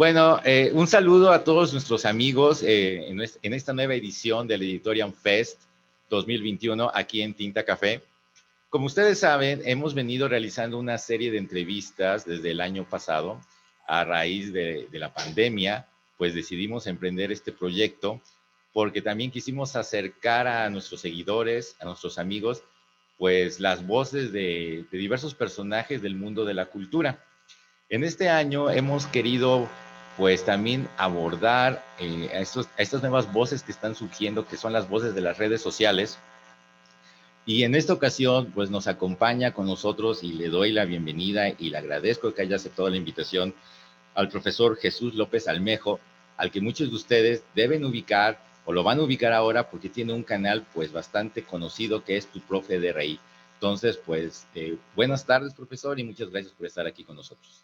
Bueno, un saludo a todos nuestros amigos en esta nueva edición del Editorial Fest 2021 aquí en Tinta Café. Como ustedes saben, hemos venido realizando una serie de entrevistas desde el año pasado. A raíz de la pandemia, pues decidimos emprender este proyecto porque también quisimos acercar a nuestros seguidores, a nuestros amigos, pues las voces de diversos personajes del mundo de la cultura. En este año hemos querido pues también abordar a estas nuevas voces que están surgiendo, que son las voces de las redes sociales. Y en esta ocasión pues nos acompaña con nosotros y le doy la bienvenida y le agradezco que haya aceptado la invitación al profesor Jesús López Almejo, al que muchos de ustedes deben ubicar o lo van a ubicar ahora porque tiene un canal pues bastante conocido que es Tu Profe de Reí. Entonces pues buenas tardes, profesor, y muchas gracias por estar aquí con nosotros.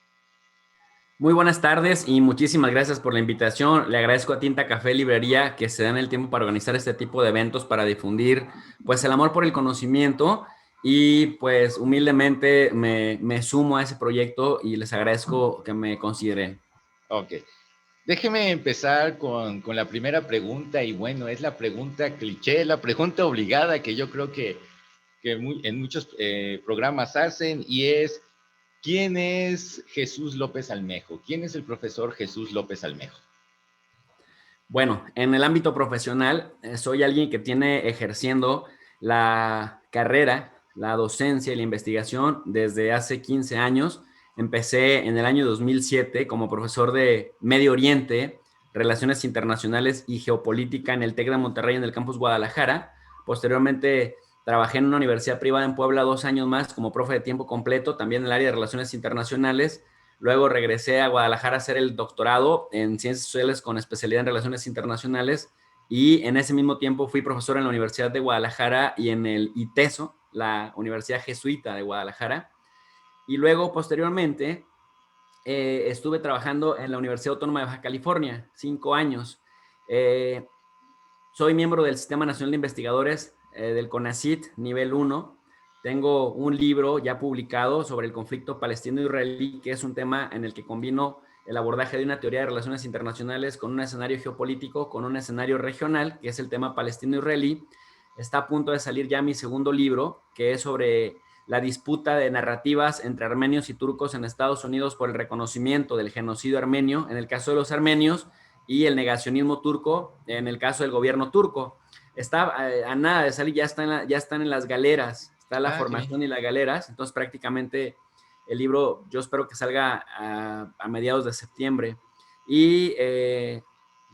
Muy buenas tardes y muchísimas gracias por la invitación. Le agradezco a Tinta Café Librería que se dan el tiempo para organizar este tipo de eventos para difundir pues el amor por el conocimiento y pues humildemente me sumo a ese proyecto y les agradezco que me consideren. Ok, déjeme empezar con la primera pregunta y bueno, es la pregunta cliché, la pregunta obligada que yo creo que en muchos programas hacen y es, ¿quién es Jesús López Almejo? ¿Quién es el profesor Jesús López Almejo? Bueno, en el ámbito profesional, soy alguien que tiene ejerciendo la carrera, la docencia y la investigación desde hace 15 años. Empecé en el año 2007 como profesor de Medio Oriente, Relaciones Internacionales y Geopolítica en el TEC de Monterrey en el campus Guadalajara. Posteriormente trabajé en una universidad privada en Puebla 2 años más como profe de tiempo completo, también en el área de Relaciones Internacionales. Luego regresé a Guadalajara a hacer el doctorado en Ciencias Sociales con especialidad en Relaciones Internacionales y en ese mismo tiempo fui profesor en la Universidad de Guadalajara y en el ITESO, la Universidad Jesuita de Guadalajara. Y luego, posteriormente, estuve trabajando en la Universidad Autónoma de Baja California, 5 años. Eh, Soy miembro del Sistema Nacional de Investigadores del CONACYT, nivel 1. Tengo un libro ya publicado sobre el conflicto palestino-israelí, que es un tema en el que combino el abordaje de una teoría de relaciones internacionales con un escenario geopolítico, con un escenario regional, que es el tema palestino-israelí. Está a punto de salir ya mi segundo libro, que es sobre la disputa de narrativas entre armenios y turcos en Estados Unidos por el reconocimiento del genocidio armenio, en el caso de los armenios, y el negacionismo turco en el caso del gobierno turco. Está a nada de salir, ya están en las galeras, está la Qué bien. formación y las galeras, entonces prácticamente el libro yo espero que salga a mediados de septiembre. Y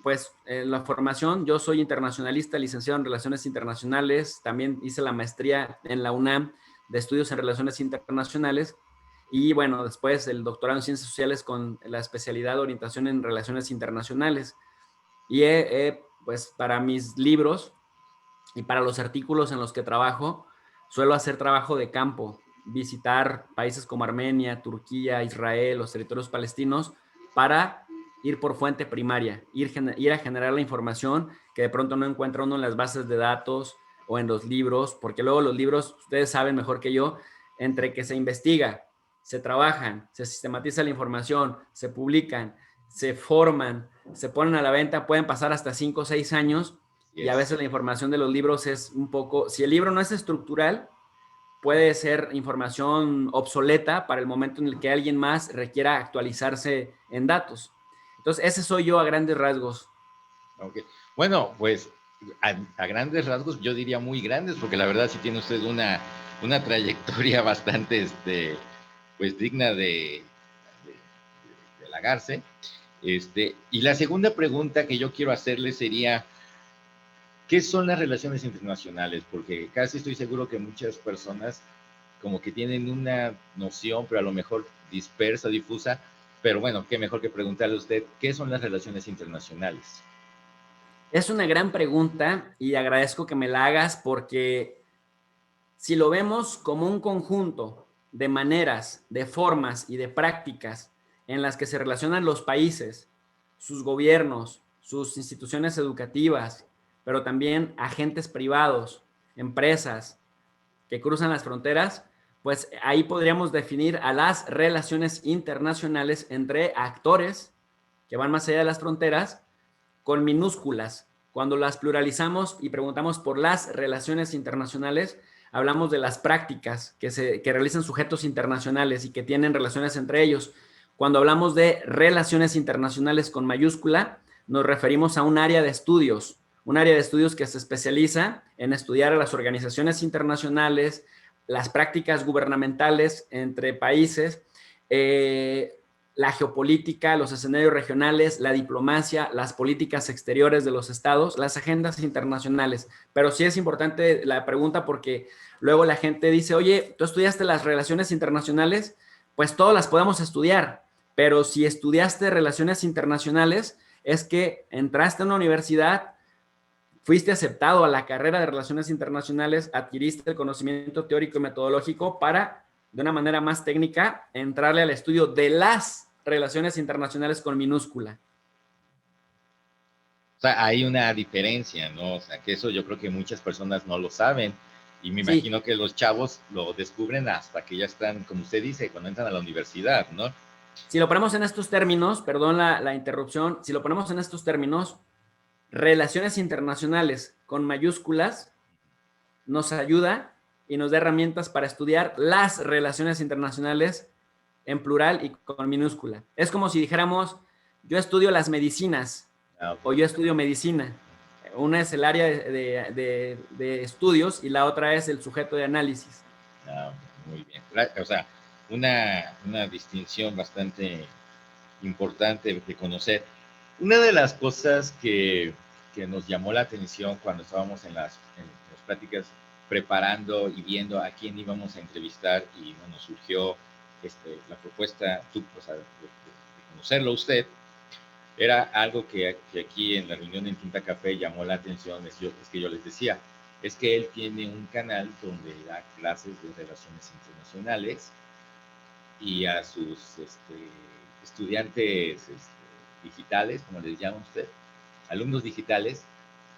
pues en la formación, yo soy internacionalista, licenciado en Relaciones Internacionales, también hice la maestría en la UNAM de Estudios en Relaciones Internacionales y bueno, después el doctorado en Ciencias Sociales con la especialidad de Orientación en Relaciones Internacionales. Y pues para mis libros y para los artículos en los que trabajo, suelo hacer trabajo de campo, visitar países como Armenia, Turquía, Israel, los territorios palestinos, para ir por fuente primaria, ir a generar la información que de pronto no encuentra uno en las bases de datos o en los libros, porque luego los libros, ustedes saben mejor que yo, entre que se investiga, se trabajan, se sistematiza la información, se publican, se forman, se ponen a la venta, pueden pasar hasta 5 o 6 años y a Yes. veces la información de los libros es un poco, si el libro no es estructural, puede ser información obsoleta para el momento en el que alguien más requiera actualizarse en datos. Entonces, ese soy yo a grandes rasgos. Okay. Bueno, pues a grandes rasgos, yo diría muy grandes, porque la verdad sí tiene usted una trayectoria bastante, pues digna de halagarse. Y la segunda pregunta que yo quiero hacerle sería, ¿qué son las relaciones internacionales? Porque casi estoy seguro que muchas personas como que tienen una noción, pero a lo mejor dispersa, difusa, pero bueno, qué mejor que preguntarle a usted, ¿qué son las relaciones internacionales? Es una gran pregunta y agradezco que me la hagas porque si lo vemos como un conjunto de maneras, de formas y de prácticas en las que se relacionan los países, sus gobiernos, sus instituciones educativas, pero también agentes privados, empresas que cruzan las fronteras, pues ahí podríamos definir a las relaciones internacionales entre actores que van más allá de las fronteras, con minúsculas. Cuando las pluralizamos y preguntamos por las relaciones internacionales, hablamos de las prácticas que realizan sujetos internacionales y que tienen relaciones entre ellos. Cuando hablamos de relaciones internacionales con mayúscula, nos referimos a un área de estudios que se especializa en estudiar a las organizaciones internacionales, las prácticas gubernamentales entre países, la geopolítica, los escenarios regionales, la diplomacia, las políticas exteriores de los estados, las agendas internacionales. Pero sí es importante la pregunta porque luego la gente dice, oye, ¿tú estudiaste las relaciones internacionales? Pues todas las podemos estudiar, pero si estudiaste relaciones internacionales es que entraste a una universidad, fuiste aceptado a la carrera de Relaciones Internacionales, adquiriste el conocimiento teórico y metodológico para, de una manera más técnica, entrarle al estudio de las relaciones internacionales con minúscula. O sea, hay una diferencia, ¿no? O sea, que eso yo creo que muchas personas no lo saben. Y me imagino que los chavos lo descubren hasta que ya están, como usted dice, cuando entran a la universidad, ¿no? Si lo ponemos en estos términos, perdón la interrupción, si lo ponemos en estos términos, relaciones internacionales con mayúsculas nos ayuda y nos da herramientas para estudiar las relaciones internacionales en plural y con minúscula. Es como si dijéramos, yo estudio las medicinas o yo estudio medicina. Una es el área de estudios y la otra es el sujeto de análisis. Muy bien. O sea, una distinción bastante importante de conocer. Una de las cosas que nos llamó la atención cuando estábamos en las pláticas preparando y viendo a quién íbamos a entrevistar y bueno, surgió la propuesta de conocerlo usted, era algo que aquí en la reunión en Tinta Café llamó la atención, es que yo les decía, es que él tiene un canal donde da clases de relaciones internacionales y a sus estudiantes digitales, como les llama usted, alumnos digitales,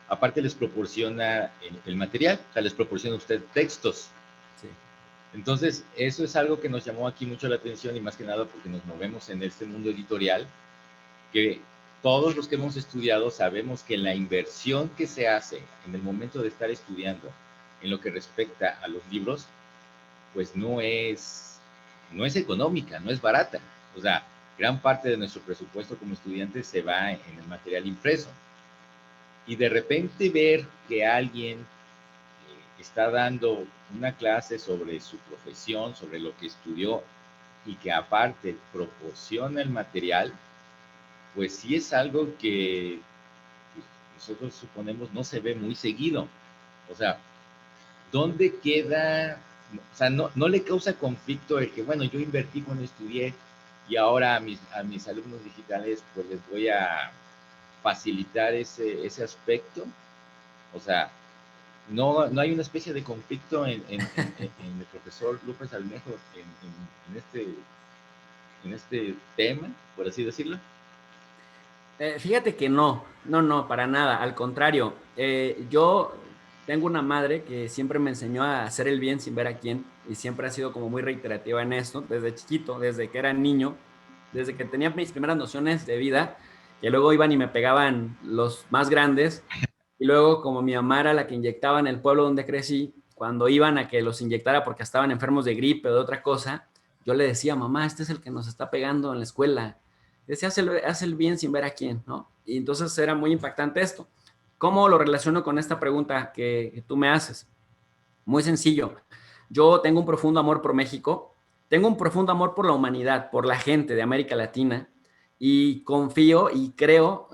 aparte les proporciona el material, o sea, les proporciona usted textos. Sí. Entonces, eso es algo que nos llamó aquí mucho la atención y más que nada porque nos movemos en este mundo editorial, que todos los que hemos estudiado sabemos que la inversión que se hace en el momento de estar estudiando en lo que respecta a los libros, pues no es económica, no es barata. O sea, gran parte de nuestro presupuesto como estudiantes se va en el material impreso. Y de repente ver que alguien está dando una clase sobre su profesión, sobre lo que estudió y que aparte proporciona el material, pues sí es algo que nosotros suponemos no se ve muy seguido. O sea, ¿dónde queda? O sea, no le causa conflicto el que, bueno, yo invertí cuando estudié y ahora a mis alumnos digitales pues les voy a facilitar ese aspecto. O sea, no hay una especie de conflicto en el profesor López Almejo en este tema, por así decirlo. Fíjate que no, para nada. Al contrario, yo tengo una madre que siempre me enseñó a hacer el bien sin ver a quién y siempre ha sido como muy reiterativa en esto, desde chiquito, desde que era niño, desde que tenía mis primeras nociones de vida, que luego iban y me pegaban los más grandes y luego como mi mamá era la que inyectaba en el pueblo donde crecí, cuando iban a que los inyectara porque estaban enfermos de gripe o de otra cosa, yo le decía, mamá, este es el que nos está pegando en la escuela. Decía, hace el bien sin ver a quién, ¿no? Y entonces era muy impactante esto. ¿Cómo lo relaciono con esta pregunta que tú me haces? Muy sencillo. Yo tengo un profundo amor por México, tengo un profundo amor por la humanidad, por la gente de América Latina y confío y creo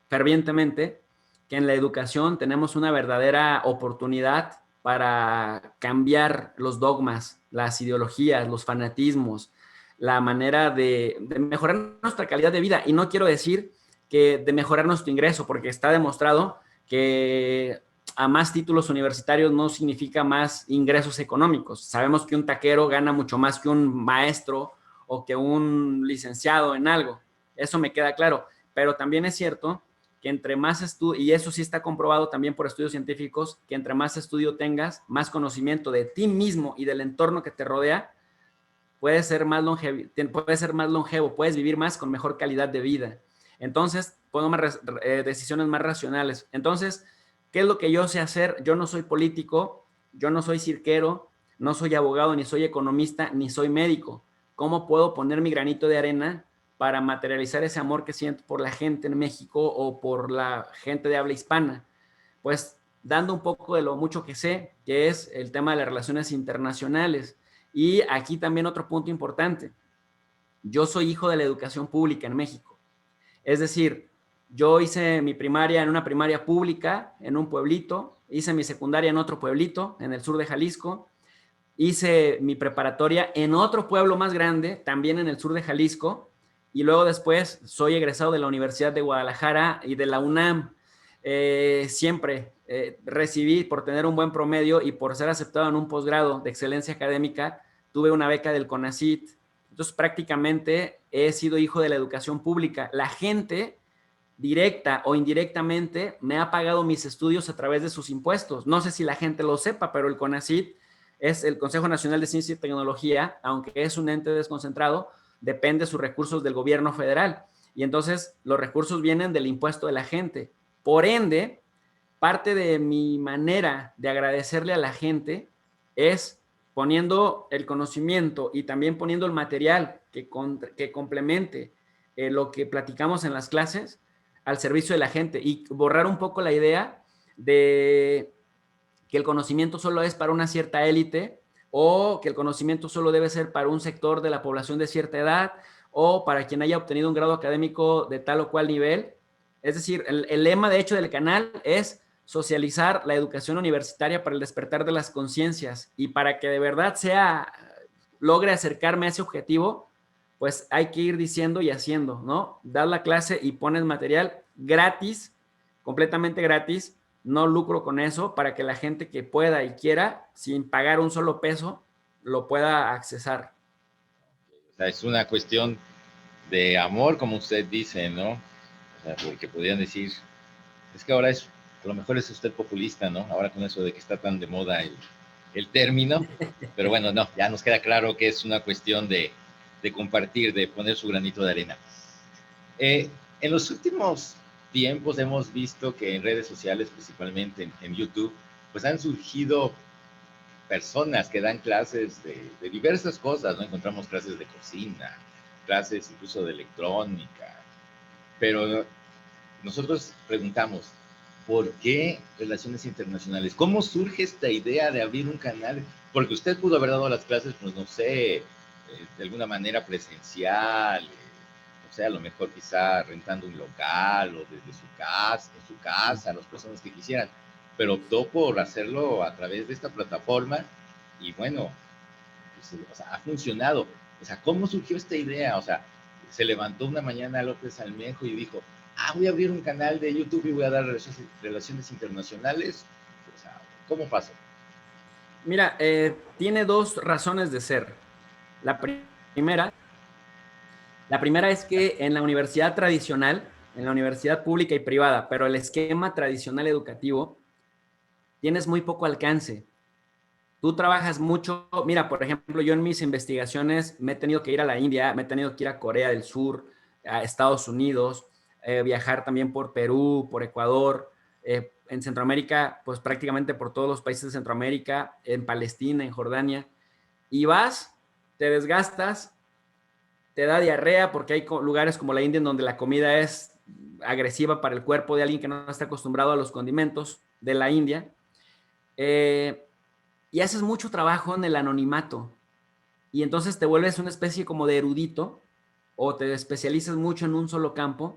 fervientemente que en la educación tenemos una verdadera oportunidad para cambiar los dogmas, las ideologías, los fanatismos, la manera de mejorar nuestra calidad de vida. Y no quiero decir que de mejorar nuestro ingreso, porque está demostrado que a más títulos universitarios no significa más ingresos económicos. Sabemos que un taquero gana mucho más que un maestro o que un licenciado en algo. Eso me queda claro. Pero también es cierto que entre más estudio, y eso sí está comprobado también por estudios científicos, que entre más estudio tengas, más conocimiento de ti mismo y del entorno que te rodea, puedes ser más longevo, puedes vivir más con mejor calidad de vida. Entonces, puedo tomar decisiones más racionales. Entonces, ¿qué es lo que yo sé hacer? Yo no soy político, yo no soy cirquero, no soy abogado, ni soy economista, ni soy médico. ¿Cómo puedo poner mi granito de arena para materializar ese amor que siento por la gente en México o por la gente de habla hispana? Pues dando un poco de lo mucho que sé, que es el tema de las relaciones internacionales. Y aquí también otro punto importante. Yo soy hijo de la educación pública en México. Es decir, yo hice mi primaria en una primaria pública en un pueblito, hice mi secundaria en otro pueblito en el sur de Jalisco, hice mi preparatoria en otro pueblo más grande, también en el sur de Jalisco, y luego después soy egresado de la Universidad de Guadalajara y de la UNAM. Siempre recibí, por tener un buen promedio y por ser aceptado en un posgrado de excelencia académica, tuve una beca del CONACYT. Entonces prácticamente he sido hijo de la educación pública. La gente directa o indirectamente me ha pagado mis estudios a través de sus impuestos. No sé si la gente lo sepa, pero el CONACYT es el Consejo Nacional de Ciencia y Tecnología, aunque es un ente desconcentrado, depende de sus recursos del gobierno federal. Y entonces los recursos vienen del impuesto de la gente. Por ende, parte de mi manera de agradecerle a la gente es poniendo el conocimiento y también poniendo el material que complemente lo que platicamos en las clases al servicio de la gente y borrar un poco la idea de que el conocimiento solo es para una cierta élite o que el conocimiento solo debe ser para un sector de la población de cierta edad o para quien haya obtenido un grado académico de tal o cual nivel. Es decir, el lema de hecho del canal es socializar la educación universitaria para el despertar de las conciencias y para que de verdad logre acercarme a ese objetivo, pues hay que ir diciendo y haciendo, ¿no? Das la clase y pones material gratis, completamente gratis, no lucro con eso, para que la gente que pueda y quiera, sin pagar un solo peso, lo pueda accesar. O sea, es una cuestión de amor, como usted dice, ¿no? O sea, porque podrían decir, es que ahora a lo mejor es usted populista, ¿no? Ahora con eso de que está tan de moda el término, pero bueno, no, ya nos queda claro que es una cuestión de compartir, de poner su granito de arena. En los últimos tiempos hemos visto que en redes sociales, principalmente en YouTube, pues han surgido personas que dan clases de diversas cosas, ¿no? Encontramos clases de cocina, clases incluso de electrónica, pero nosotros preguntamos, ¿por qué relaciones internacionales? ¿Cómo surge esta idea de abrir un canal? Porque usted pudo haber dado las clases, pues no sé, de alguna manera presencial, no sé, a lo mejor quizá rentando un local o desde su casa, las personas que quisieran, pero optó por hacerlo a través de esta plataforma y bueno, pues, o sea, ha funcionado. O sea, ¿cómo surgió esta idea? O sea, se levantó una mañana López Almejo y dijo, voy a abrir un canal de YouTube y voy a dar relaciones internacionales. O sea, ¿cómo pasó? Mira, tiene dos razones de ser. La primera, la primera es que en la universidad tradicional, en la universidad pública y privada, pero el esquema tradicional educativo, tienes muy poco alcance. Tú trabajas mucho, mira, por ejemplo, yo en mis investigaciones me he tenido que ir a la India, me he tenido que ir a Corea del Sur, a Estados Unidos, viajar también por Perú, por Ecuador, en Centroamérica, pues prácticamente por todos los países de Centroamérica, en Palestina, en Jordania, y vas, te desgastas, te da diarrea porque hay lugares como la India en donde la comida es agresiva para el cuerpo de alguien que no está acostumbrado a los condimentos de la India. Y haces mucho trabajo en el anonimato. Y entonces te vuelves una especie como de erudito o te especializas mucho en un solo campo.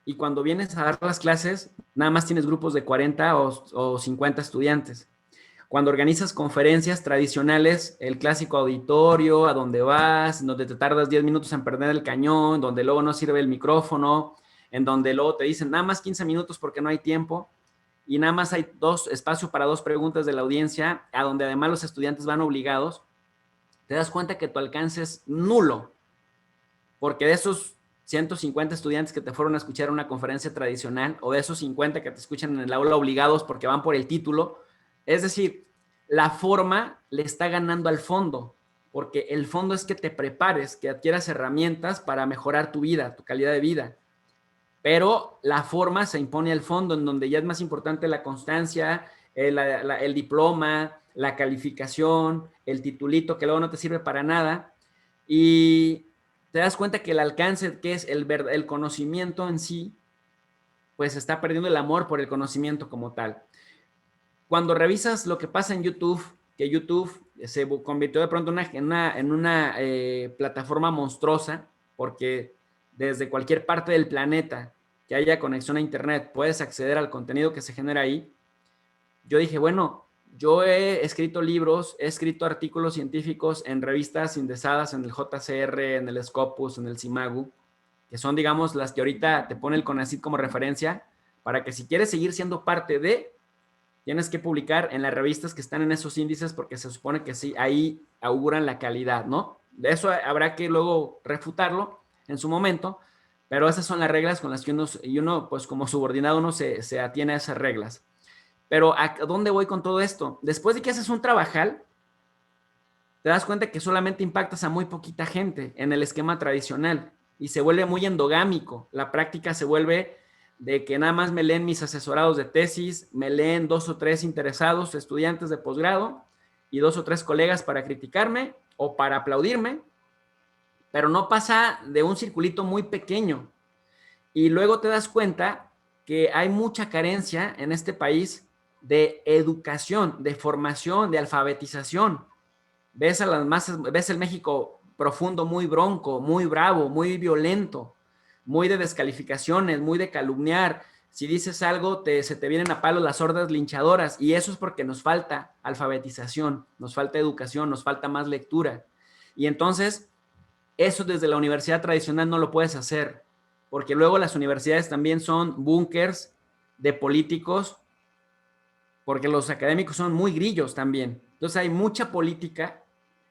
Y cuando vienes a dar las clases, nada más tienes grupos de 40 o 50 estudiantes. Cuando organizas conferencias tradicionales, el clásico auditorio, a donde vas, donde te tardas 10 minutos en perder el cañón, donde luego no sirve el micrófono, en donde luego te dicen nada más 15 minutos porque no hay tiempo y nada más hay espacio para dos preguntas de la audiencia, a donde además los estudiantes van obligados, te das cuenta que tu alcance es nulo, porque de esos 150 estudiantes que te fueron a escuchar una conferencia tradicional o de esos 50 que te escuchan en el aula obligados porque van por el título, es decir, la forma le está ganando al fondo, porque el fondo es que te prepares, que adquieras herramientas para mejorar tu vida, tu calidad de vida. Pero la forma se impone al fondo, en donde ya es más importante la constancia, el diploma, la calificación, el titulito que luego no te sirve para nada. Y te das cuenta que el alcance, que es el conocimiento en sí, pues está perdiendo el amor por el conocimiento como tal. Cuando revisas lo que pasa en YouTube, que YouTube se convirtió de pronto en una plataforma monstruosa, porque desde cualquier parte del planeta que haya conexión a internet puedes acceder al contenido que se genera ahí. Yo dije, bueno, yo he escrito libros, he escrito artículos científicos en revistas indexadas en el JCR, en el Scopus, en el Simagu, que son, digamos, las que ahorita te pone el CONACYT como referencia, para que si quieres seguir siendo parte de, tienes que publicar en las revistas que están en esos índices, porque se supone que sí, ahí auguran la calidad, ¿no? De eso habrá que luego refutarlo en su momento, pero esas son las reglas con las que uno pues como subordinado, uno se atiene a esas reglas. Pero ¿a dónde voy con todo esto? Después de que haces un trabajal, te das cuenta que solamente impactas a muy poquita gente en el esquema tradicional y se vuelve muy endogámico. La práctica se vuelve de que nada más me leen mis asesorados de tesis, me leen 2 o 3 interesados, estudiantes de posgrado y 2 o 3 colegas para criticarme o para aplaudirme, pero no pasa de un circulito muy pequeño. Y luego te das cuenta que hay mucha carencia en este país de educación, de formación, de alfabetización. Ves a las masas, ves el México profundo, muy bronco, muy bravo, muy violento, muy de descalificaciones, muy de calumniar. Si dices algo, se te vienen a palos las hordas linchadoras, y eso es porque nos falta alfabetización, nos falta educación, nos falta más lectura. Y entonces, eso desde la universidad tradicional no lo puedes hacer, porque luego las universidades también son búnkers de políticos, porque los académicos son muy grillos también. Entonces hay mucha política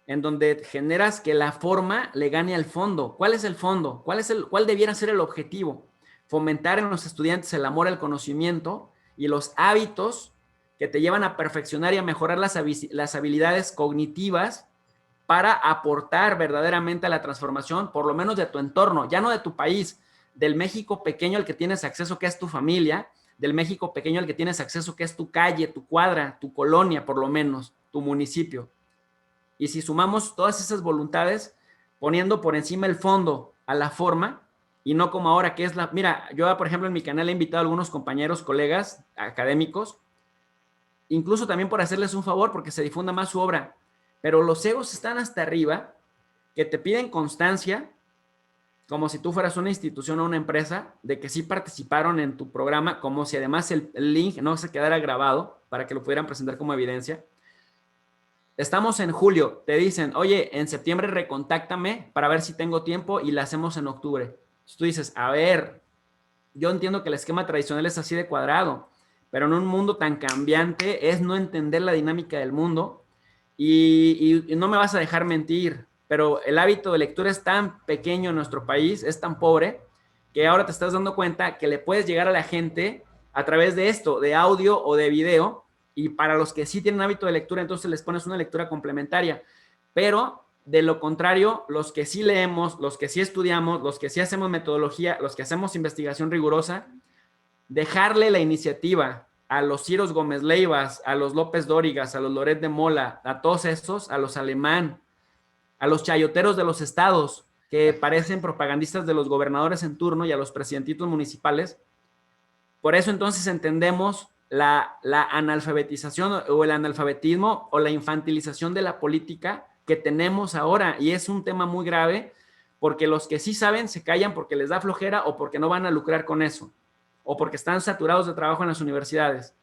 en donde generas que la forma le gane al fondo. ¿Cuál es el fondo? ¿Cuál debiera ser el objetivo? Fomentar en los estudiantes el amor al conocimiento y los hábitos que te llevan a perfeccionar y a mejorar las habilidades cognitivas para aportar verdaderamente a la transformación, por lo menos de tu entorno, ya no de tu país, del México pequeño al que tienes acceso, que es tu familia, del México pequeño al que tienes acceso, que es tu calle, tu cuadra, tu colonia, por lo menos, tu municipio. Y si sumamos todas esas voluntades, poniendo por encima el fondo a la forma, y no como ahora que es la... Mira, yo, por ejemplo, en mi canal he invitado a algunos compañeros, colegas, académicos, incluso también por hacerles un favor, porque se difunda más su obra, pero los egos están hasta arriba, que te piden constancia, como si tú fueras una institución o una empresa, de que sí participaron en tu programa, como si además el link no se quedara grabado para que lo pudieran presentar como evidencia. Estamos en julio, te dicen, oye, en septiembre recontáctame para ver si tengo tiempo y la hacemos en octubre. Entonces tú dices, a ver, yo entiendo que el esquema tradicional es así de cuadrado, pero en un mundo tan cambiante es no entender la dinámica del mundo y no me vas a dejar mentir, pero el hábito de lectura es tan pequeño en nuestro país, es tan pobre, que ahora te estás dando cuenta que le puedes llegar a la gente a través de esto, de audio o de video, y para los que sí tienen hábito de lectura, entonces les pones una lectura complementaria, pero de lo contrario, los que sí leemos, los que sí estudiamos, los que sí hacemos metodología, los que hacemos investigación rigurosa, dejarle la iniciativa a los Ciros Gómez Leivas, a los López Dórigas, a los Loret de Mola, a todos estos, a los Alemán, a los chayoteros de los estados, que parecen propagandistas de los gobernadores en turno, y a los presidentitos municipales. Por eso entonces entendemos la analfabetización o el analfabetismo o la infantilización de la política que tenemos ahora, y es un tema muy grave, porque los que sí saben se callan porque les da flojera o porque no van a lucrar con eso, o porque están saturados de trabajo en las universidades.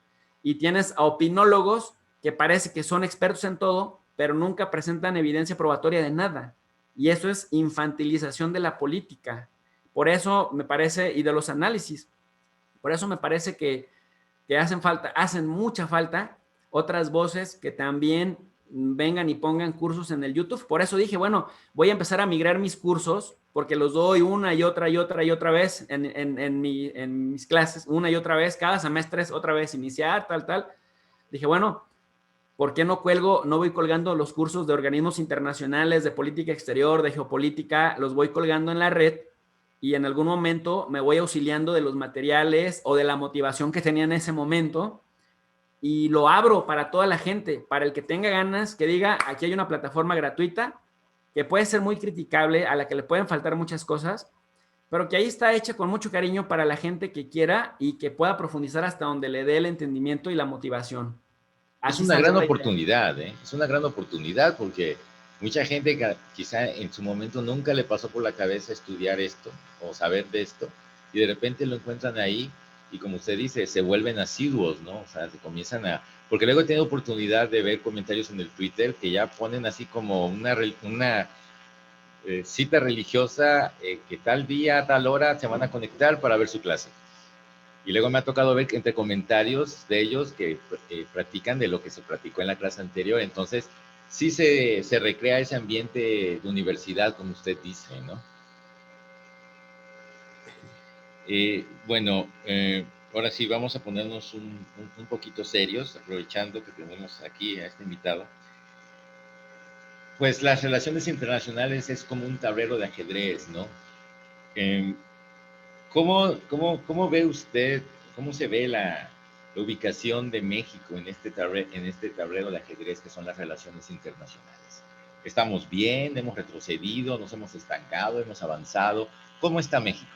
Y tienes a opinólogos que parece que son expertos en todo, pero nunca presentan evidencia probatoria de nada. Y eso es infantilización de la política. Por eso me parece, y de los análisis, por eso me parece que hacen mucha falta otras voces que también vengan y pongan cursos en el YouTube. Por eso dije, bueno, voy a empezar a migrar mis cursos, porque los doy una y otra vez en mis clases, una y otra vez, cada semestre es otra vez iniciar, tal. Dije, bueno, ¿Por qué no voy colgando los cursos de organismos internacionales, de política exterior, de geopolítica? Los voy colgando en la red y en algún momento me voy auxiliando de los materiales o de la motivación que tenía en ese momento y lo abro para toda la gente, para el que tenga ganas, que diga, aquí hay una plataforma gratuita que puede ser muy criticable, a la que le pueden faltar muchas cosas, pero que ahí está hecha con mucho cariño para la gente que quiera y que pueda profundizar hasta donde le dé el entendimiento y la motivación. Es Así una salió gran la idea. oportunidad, ¿eh? Es una gran oportunidad porque mucha gente quizá en su momento nunca le pasó por la cabeza estudiar esto o saber de esto y de repente lo encuentran ahí y como usted dice, se vuelven asiduos, ¿no? O sea, se comienzan a... Porque luego he tenido oportunidad de ver comentarios en el Twitter que ya ponen así como una cita religiosa que tal día, a tal hora se van a conectar para ver su clase. Y luego me ha tocado ver entre comentarios de ellos que practican de lo que se practicó en la clase anterior. Entonces, sí se recrea ese ambiente de universidad, como usted dice, ¿no? Bueno, ahora sí vamos a ponernos un poquito serios, aprovechando que tenemos aquí a este invitado. Pues las relaciones internacionales es como un tablero de ajedrez, ¿no? Eh, ¿Cómo ve usted, cómo se ve la ubicación de México en este tablero de ajedrez que son las relaciones internacionales? ¿Estamos bien? ¿Hemos retrocedido? ¿Nos hemos estancado? ¿Hemos avanzado? ¿Cómo está México?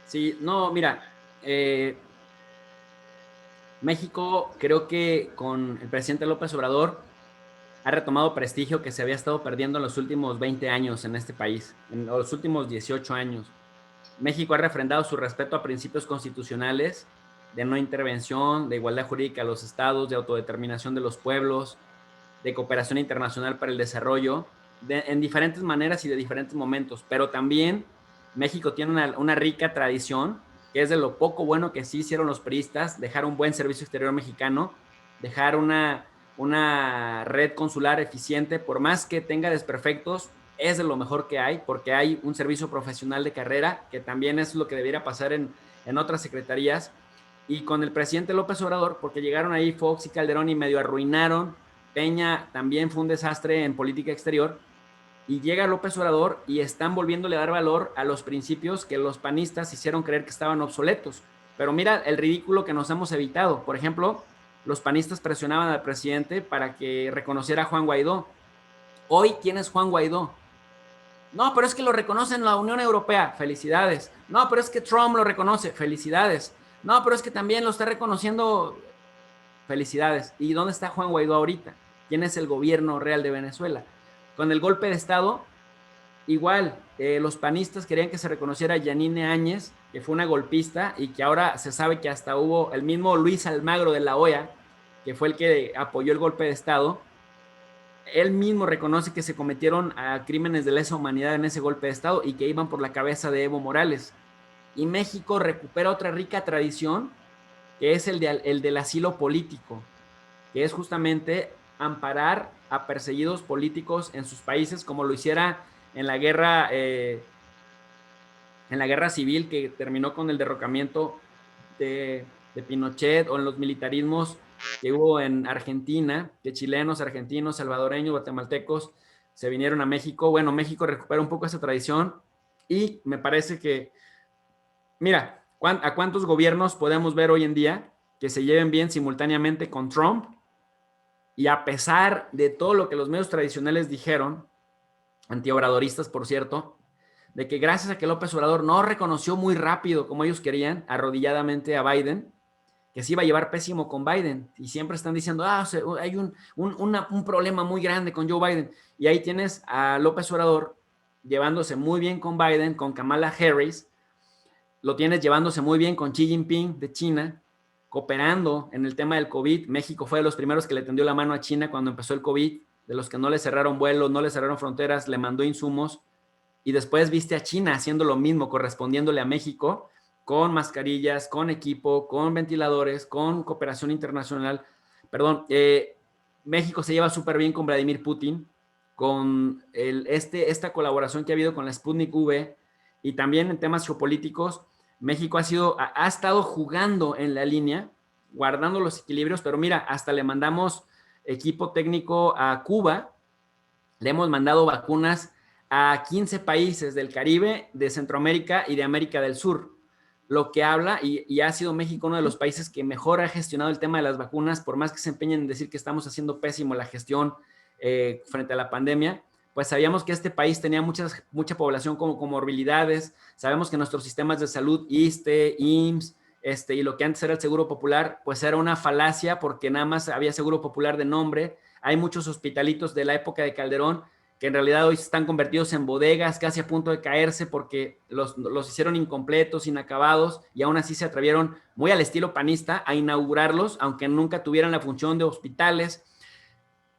Sí, no, mira, México creo que con el presidente López Obrador ha retomado prestigio que se había estado perdiendo en los últimos 20 años en este país, en los últimos 18 años. México ha refrendado su respeto a principios constitucionales de no intervención, de igualdad jurídica a los estados, de autodeterminación de los pueblos, de cooperación internacional para el desarrollo, en diferentes maneras y de diferentes momentos. Pero también México tiene una rica tradición, que es de lo poco bueno que sí hicieron los priistas, dejar un buen servicio exterior mexicano, dejar una red consular eficiente, por más que tenga desperfectos, es de lo mejor que hay, porque hay un servicio profesional de carrera, que también es lo que debería pasar en otras secretarías, y con el presidente López Obrador, porque llegaron ahí Fox y Calderón y medio arruinaron. Peña también fue un desastre en política exterior, y llega López Obrador y están volviéndole a dar valor a los principios que los panistas hicieron creer que estaban obsoletos. Pero mira el ridículo que nos hemos evitado. Por ejemplo, los panistas presionaban al presidente para que reconociera a Juan Guaidó. Hoy, ¿quién es Juan Guaidó? No, pero es que lo reconoce en la Unión Europea. Felicidades. No, pero es que Trump lo reconoce. Felicidades. No, pero es que también lo está reconociendo. Felicidades. ¿Y dónde está Juan Guaidó ahorita? ¿Quién es el gobierno real de Venezuela? Con el golpe de Estado, igual, los panistas querían que se reconociera a Yanine Áñez, que fue una golpista y que ahora se sabe que hasta hubo el mismo Luis Almagro de la OEA, que fue el que apoyó el golpe de Estado. Él mismo reconoce que se cometieron crímenes de lesa humanidad en ese golpe de Estado y que iban por la cabeza de Evo Morales. Y México recupera otra rica tradición, que es el del asilo político, que es justamente amparar a perseguidos políticos en sus países, como lo hiciera en la guerra civil que terminó con el derrocamiento de Pinochet, o en los militarismos que hubo en Argentina, que chilenos, argentinos, salvadoreños, guatemaltecos se vinieron a México. Bueno, México recupera un poco esa tradición y me parece que, mira, ¿a cuántos gobiernos podemos ver hoy en día que se lleven bien simultáneamente con Trump? Y a pesar de todo lo que los medios tradicionales dijeron, antiobradoristas, por cierto, de que gracias a que López Obrador no reconoció muy rápido, como ellos querían, arrodilladamente a Biden, que se iba a llevar pésimo con Biden. Y siempre están diciendo, hay un problema muy grande con Joe Biden. Y ahí tienes a López Obrador llevándose muy bien con Biden, con Kamala Harris. Lo tienes llevándose muy bien con Xi Jinping de China, cooperando en el tema del COVID. México fue de los primeros que le tendió la mano a China cuando empezó el COVID, de los que no le cerraron vuelos, no le cerraron fronteras, le mandó insumos. Y después viste a China haciendo lo mismo, correspondiéndole a México, con mascarillas, con equipo, con ventiladores, con cooperación internacional. Perdón, México se lleva súper bien con Vladimir Putin, con esta colaboración que ha habido con la Sputnik V, y también en temas geopolíticos. México ha estado jugando en la línea, guardando los equilibrios, pero mira, hasta le mandamos equipo técnico a Cuba, le hemos mandado vacunas a 15 países del Caribe, de Centroamérica y de América del Sur, lo que habla, y ha sido México uno de los países que mejor ha gestionado el tema de las vacunas, por más que se empeñen en decir que estamos haciendo pésimo la gestión frente a la pandemia, pues sabíamos que este país tenía mucha población con comorbilidades, sabemos que nuestros sistemas de salud, ISSSTE, IMSS, y lo que antes era el Seguro Popular, pues era una falacia porque nada más había Seguro Popular de nombre. Hay muchos hospitalitos de la época de Calderón que en realidad hoy están convertidos en bodegas, casi a punto de caerse porque los hicieron incompletos, inacabados, y aún así se atrevieron, muy al estilo panista, a inaugurarlos, aunque nunca tuvieran la función de hospitales.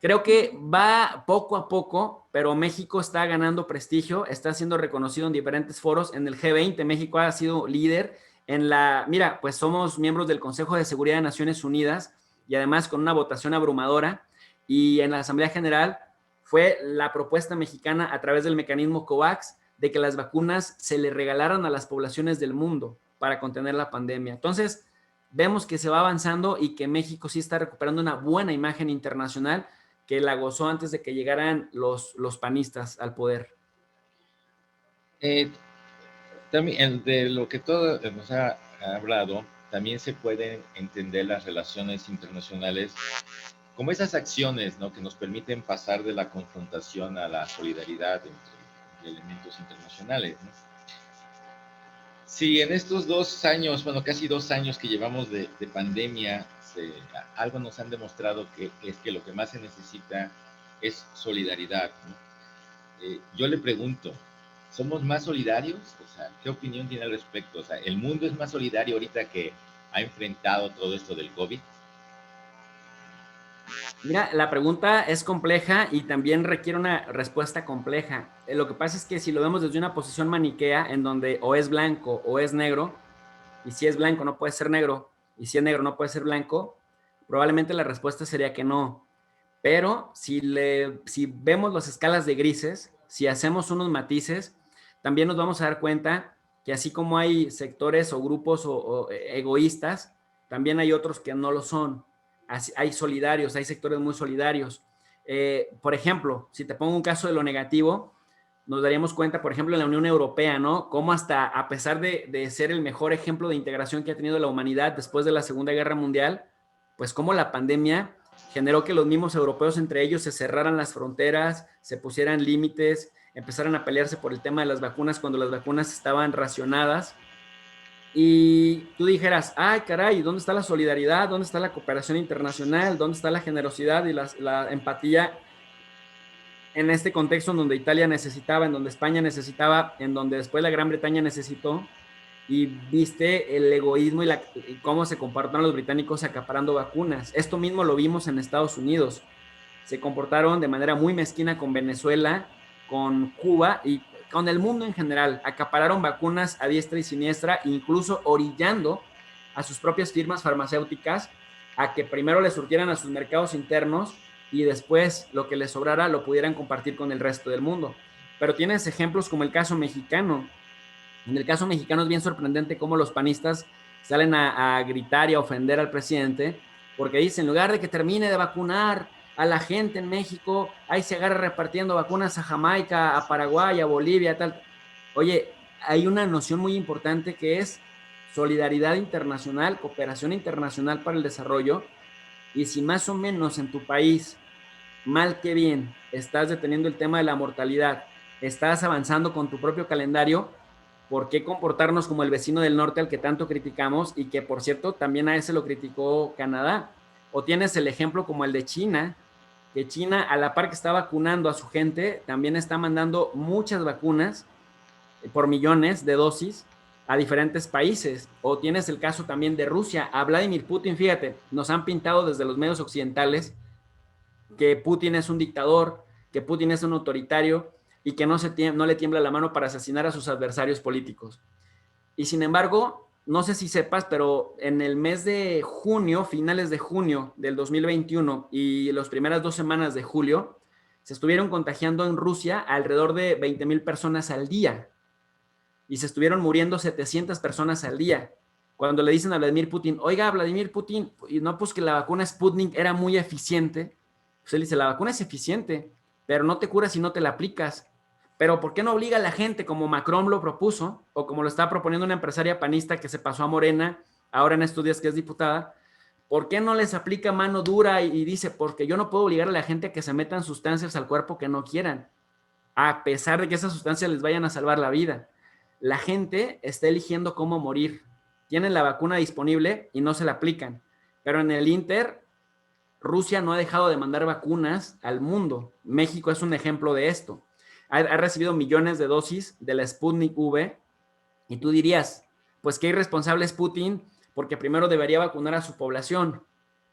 Creo que va poco a poco, pero México está ganando prestigio, está siendo reconocido en diferentes foros. En el G20, México ha sido líder. Mira, pues somos miembros del Consejo de Seguridad de Naciones Unidas y además con una votación abrumadora. Y en la Asamblea General fue la propuesta mexicana a través del mecanismo COVAX de que las vacunas se le regalaran a las poblaciones del mundo para contener la pandemia. Entonces, vemos que se va avanzando y que México sí está recuperando una buena imagen internacional que la gozó antes de que llegaran los panistas al poder. También de lo que todo nos ha hablado, también se pueden entender las relaciones internacionales como esas acciones, ¿no?, que nos permiten pasar de la confrontación a la solidaridad entre elementos internacionales, ¿no? Si en estos 2 años, bueno, casi 2 años que llevamos de pandemia, algo nos han demostrado que es que lo que más se necesita es solidaridad, ¿no? Yo le pregunto, ¿somos más solidarios? O sea, ¿qué opinión tiene al respecto? O sea, ¿el mundo es más solidario ahorita que ha enfrentado todo esto del COVID? Mira, la pregunta es compleja y también requiere una respuesta compleja. Lo que pasa es que si lo vemos desde una posición maniquea, en donde o es blanco o es negro, y si es blanco no puede ser negro, y si es negro no puede ser blanco, probablemente la respuesta sería que no. Pero si vemos las escalas de grises, si hacemos unos matices, también nos vamos a dar cuenta que así como hay sectores o grupos o egoístas, también hay otros que no lo son. Hay solidarios, hay sectores muy solidarios. Por ejemplo, si te pongo un caso de lo negativo, nos daríamos cuenta, por ejemplo, en la Unión Europea, ¿no? Cómo hasta a pesar de ser el mejor ejemplo de integración que ha tenido la humanidad después de la Segunda Guerra Mundial, pues cómo la pandemia generó que los mismos europeos entre ellos se cerraran las fronteras, se pusieran límites, empezaran a pelearse por el tema de las vacunas cuando las vacunas estaban racionadas. Y tú dijeras, ay, caray, ¿dónde está la solidaridad? ¿Dónde está la cooperación internacional? ¿Dónde está la generosidad y la empatía en este contexto en donde Italia necesitaba, en donde España necesitaba, en donde después la Gran Bretaña necesitó? Y viste el egoísmo y cómo se comportaron los británicos acaparando vacunas. Esto mismo lo vimos en Estados Unidos. Se comportaron de manera muy mezquina con Venezuela, con Cuba y con el mundo en general. Acapararon vacunas a diestra y siniestra, incluso orillando a sus propias firmas farmacéuticas a que primero les surtieran a sus mercados internos y después lo que les sobrara lo pudieran compartir con el resto del mundo. Pero tienes ejemplos como el caso mexicano. En el caso mexicano es bien sorprendente cómo los panistas salen a gritar y a ofender al presidente porque dicen, en lugar de que termine de vacunar a la gente en México, ahí se agarra repartiendo vacunas a Jamaica, a Paraguay, a Bolivia, tal. Oye, hay una noción muy importante que es solidaridad internacional, cooperación internacional para el desarrollo, y si más o menos en tu país, mal que bien, estás deteniendo el tema de la mortalidad, estás avanzando con tu propio calendario, ¿por qué comportarnos como el vecino del norte al que tanto criticamos y que, por cierto, también a ese lo criticó Canadá? O tienes el ejemplo como el de China, que China, a la par que está vacunando a su gente, también está mandando muchas vacunas por millones de dosis a diferentes países. O tienes el caso también de Rusia. A Vladimir Putin, fíjate, nos han pintado desde los medios occidentales que Putin es un dictador, que Putin es un autoritario y que no le tiembla la mano para asesinar a sus adversarios políticos. Y sin embargo, no sé si sepas, pero en el mes de junio, finales de junio del 2021 y las primeras 2 semanas de julio, se estuvieron contagiando en Rusia alrededor de 20,000 personas al día y se estuvieron muriendo 700 personas al día. Cuando le dicen a Vladimir Putin, oiga, Vladimir Putin, no, pues que la vacuna Sputnik era muy eficiente, Pues él dice, la vacuna es eficiente, pero no te cura si no te la aplicas. Pero ¿por qué no obliga a la gente como Macron lo propuso o como lo está proponiendo una empresaria panista que se pasó a Morena, ahora en estos días que es diputada? ¿Por qué no les aplica mano dura y dice, porque yo no puedo obligar a la gente a que se metan sustancias al cuerpo que no quieran, a pesar de que esas sustancias les vayan a salvar la vida? La gente está eligiendo cómo morir. Tienen la vacuna disponible y no se la aplican. Pero en el Inter, Rusia no ha dejado de mandar vacunas al mundo. México es un ejemplo de esto. Ha recibido millones de dosis de la Sputnik V y tú dirías, pues qué irresponsable es Putin porque primero debería vacunar a su población.